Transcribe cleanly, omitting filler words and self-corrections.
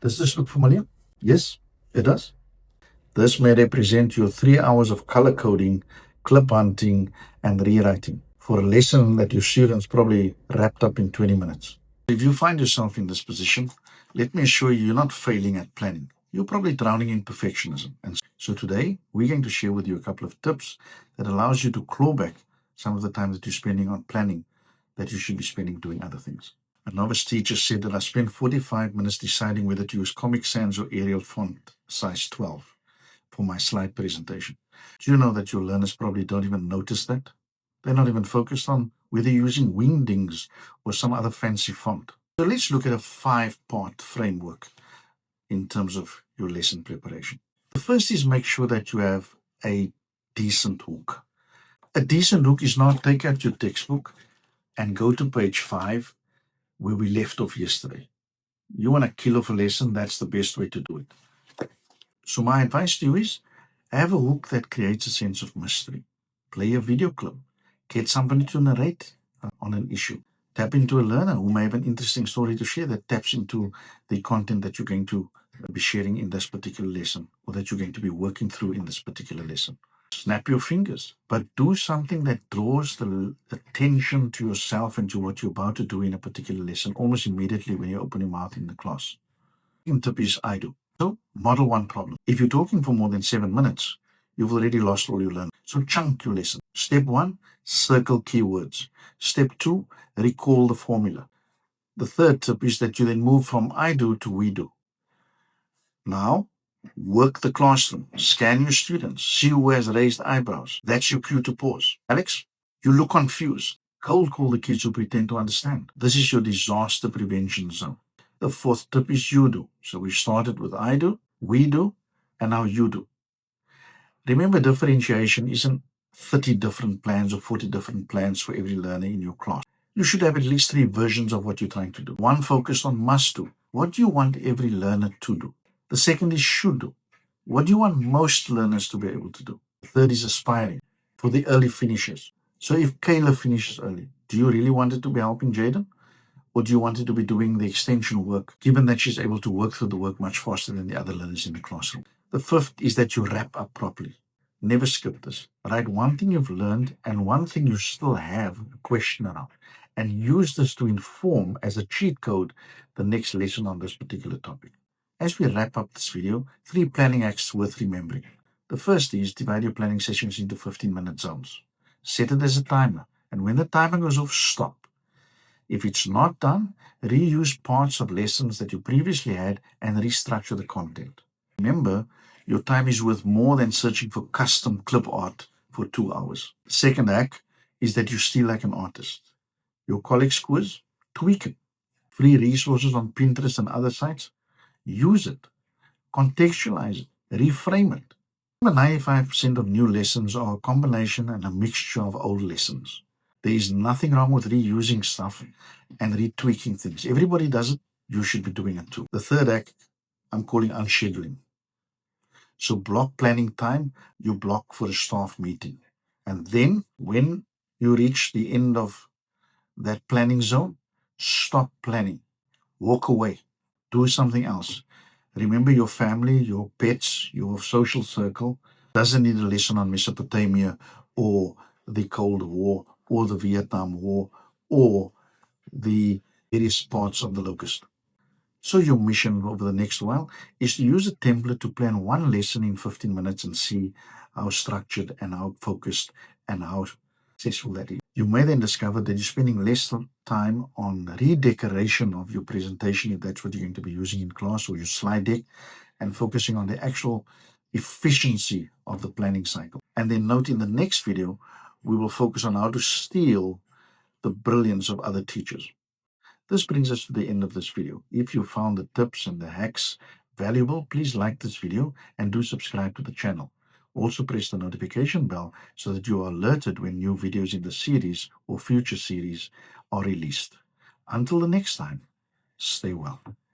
Does this look familiar? Yes, it does. This may represent your 3 hours of color coding, clip hunting, and rewriting for a lesson that your students probably wrapped up in 20 minutes. If you find yourself in this position, let me assure you, you're not failing at planning. You're probably drowning in perfectionism. And so today, we're going to share with you a couple of tips that allows you to claw back some of the time that you're spending on planning that you should be spending doing other things. A novice teacher said that I spent 45 minutes deciding whether to use Comic Sans or Arial font size 12 for my slide presentation. Do you know that your learners probably don't even notice that? They're not even focused on whether you're using Wingdings or some other fancy font. So let's look at a 5-part framework in terms of your lesson preparation. The first is make sure that you have a decent hook. A decent hook is not take out your textbook and go to page 5 where we left off yesterday. You want to kill off a lesson, that's the best way to do it. So my advice to you is have a hook that creates a sense of mystery. Play a video clip. Get somebody to narrate on an issue. Tap into a learner who may have an interesting story to share that taps into the content that you're going to be sharing in this particular lesson or that you're going to be working through in this particular lesson. Snap your fingers, but do something that draws the attention to yourself and to what you're about to do in a particular lesson almost immediately when you open your mouth in the class. Second tip is I do. So model one problem. If you're talking for more than 7 minutes, you've already lost all your learning. So chunk your lesson. Step 1, circle keywords. Step 2, recall the formula. The third tip is that you then move from I do to we do. Now, work the classroom. Scan your students. See who has raised eyebrows. That's your cue to pause. Alex, you look confused. Cold call the kids who pretend to understand. This is your disaster prevention zone. The fourth tip is you do. So we started with I do, we do, and now you do. Remember, differentiation isn't 30 different plans or 40 different plans for every learner in your class. You should have at least 3 versions of what you're trying to do. One focused on must do. What do you want every learner to do? The second is should do. What do you want most learners to be able to do? The third is aspiring, for the early finishers. So if Kayla finishes early, do you really want her to be helping Jaden? Or do you want her to be doing the extension work, given that she's able to work through the work much faster than the other learners in the classroom? The fifth is that you wrap up properly. Never skip this. Write one thing you've learned and one thing you still have a question around, and use this to inform as a cheat code the next lesson on this particular topic. As we wrap up this video, 3 planning acts worth remembering. The first is divide your planning sessions into 15-minute zones. Set it as a timer, and when the timer goes off, stop. If it's not done, reuse parts of lessons that you previously had and restructure the content. Remember, your time is worth more than searching for custom clip art for 2 hours. The second act is that you steal like an artist. Your colleagues' quiz, tweak it. Free resources on Pinterest and other sites, use it. Contextualize it. Reframe it. 95% of new lessons are a combination and a mixture of old lessons. There is nothing wrong with reusing stuff and retweaking things. Everybody does it. You should be doing it too. The third act, I'm calling unscheduling. So block planning time, you block for a staff meeting. And then when you reach the end of that planning zone, stop planning. Walk away. Do something else. Remember, your family, your pets, your social circle doesn't need a lesson on Mesopotamia or the Cold War or the Vietnam War or the various parts of the locust. So your mission over the next while is to use a template to plan one lesson in 15 minutes and see how structured and how focused and how successful that is. You may then discover that you're spending less time on redecoration of your presentation, if that's what you're going to be using in class, or your slide deck, and focusing on the actual efficiency of the planning cycle. And then note in the next video, we will focus on how to steal the brilliance of other teachers. This brings us to the end of this video. If you found the tips and the hacks valuable, please like this video and do subscribe to the channel. Also press the notification bell so that you are alerted when new videos in the series or future series are released. Until the next time, stay well.